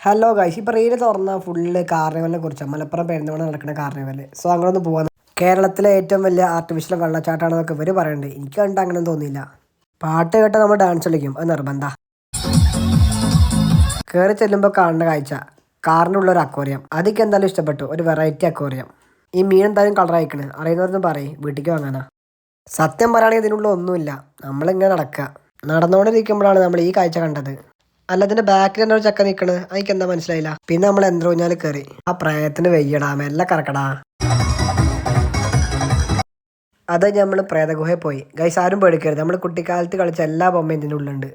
Hello guys, ഇപ്പോൾ reel തുറന്ന full കാർണിവലിനെ കുറിച്ചാണ്. മലപ്പുറം പെരുന്തൽമണ്ണ നടക്കുന്ന കാർണിവൽ. സോ അങ്ങനൊന്ന് പോകാൻ, കേരളത്തിലെ ഏറ്റവും വലിയ ആർട്ടിഫിഷ്യൽ വെള്ളച്ചാട്ടമാണെന്നൊക്കെ ഇവർ പറയുന്നുണ്ട്. എനിക്ക് കണ്ടിട്ട് അങ്ങനെ തോന്നിയില്ല. പാട്ട് കേട്ടാൽ നമ്മൾ ഡാൻസ് കളിക്കും, അത് നിർബന്ധ. കയറി ചെല്ലുമ്പോൾ കാണുന്ന കാഴ്ച കാറിനുള്ള ഒരു അക്വേറിയം. അതൊക്കെ എന്തായാലും ഇഷ്ടപ്പെട്ടു. ഒരു വെറൈറ്റി അക്വേറിയം. ഈ മീൻ എന്തായാലും കളർ അയക്കണ്. അറിയുന്നവരൊന്നും പറയും വീട്ടിലേക്ക് വാങ്ങാനാ. സത്യം പറയുകയാണെങ്കിൽ ഇതിനുള്ള ഒന്നുമില്ല. നമ്മളിങ്ങനെ നടക്കുക. നടന്നുകൊണ്ടിരിക്കുമ്പോഴാണ് നമ്മൾ ഈ കാഴ്ച കണ്ടത്. അല്ല, ഇതിന്റെ ബാക്കിൽ തന്നെ ഒരു ചക്ക നിൽക്കണ്. എനിക്ക് എന്താ മനസ്സിലായില്ല. പിന്നെ നമ്മൾ ഊഞ്ഞാൽ കയറി. ആ പ്രായത്തിന് വെയ്യടാ, മെല്ലെ കറക്കടാ. അത് നമ്മൾ പ്രേതഗുഹയിൽ പോയി. ഗൈസ്, ആരും പേടിക്കരുത്. നമ്മൾ കുട്ടിക്കാലത്ത് കളിച്ച എല്ലാ ബൊമ്മയും ഇതിൻ്റെ ഉള്ളുണ്ട്.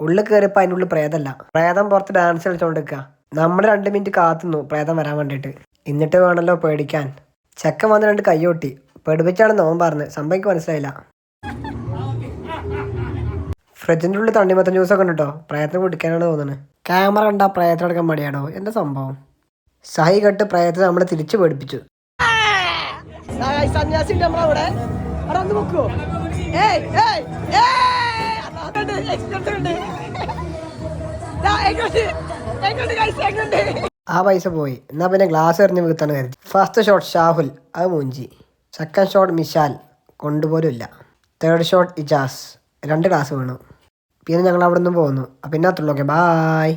ഉള്ളിൽ കയറിയപ്പോൾ അതിൻ്റെ ഉള്ളിൽ പ്രേതമല്ല, പ്രേതം പുറത്ത് ഡാൻസ് കളിച്ചുകൊണ്ടിരിക്കുക. നമ്മൾ 2 മിനിറ്റ് കാത്തുന്നു പ്രേതം വരാൻ വേണ്ടിയിട്ട്. എന്നിട്ട് വേണമല്ലോ പേടിക്കാൻ. ചെക്കൻ വന്ന് 2 കൈയൊട്ടി. പേടിപ്പിച്ചാണ് നോൻ പറഞ്ഞത്. സംഭവം എനിക്ക് മനസ്സിലായില്ല. ഫ്രിഡ്ജിൻ്റെ ഉള്ളിൽ തണ്ണിമത്തൻ ജ്യൂസൊക്കെ ഉണ്ട് കേട്ടോ. പ്രയത്നം കുടിക്കാനാണ് തോന്നുന്നത്. ക്യാമറ കണ്ടാൽ പ്രയത്നം മടിയാടോ. എന്താ സംഭവം? സഹി കെട്ട് പ്രയത്നം നമ്മളെ തിരിച്ചു പേടിപ്പിച്ചു. ആ പൈസ പോയി. എന്നാ പിന്നെ ഗ്ലാസ് എറിഞ്ഞ് വീത്താണ് കരുതി. ഫസ്റ്റ് ഷോട്ട് ഷാഹുൽ, അത് മൂഞ്ചി. സെക്കൻഡ് ഷോട്ട് മിശാൽ, കൊണ്ടുപോലും ഇല്ല. തേർഡ് ഷോട്ട് ഇജാസ്, 2 ഗ്ലാസ് വീണു. പിന്നെ ഞങ്ങൾ അവിടെ നിന്ന് പോന്നു. പിന്നെ അത്രയുള്ളൂ. Okay, bye.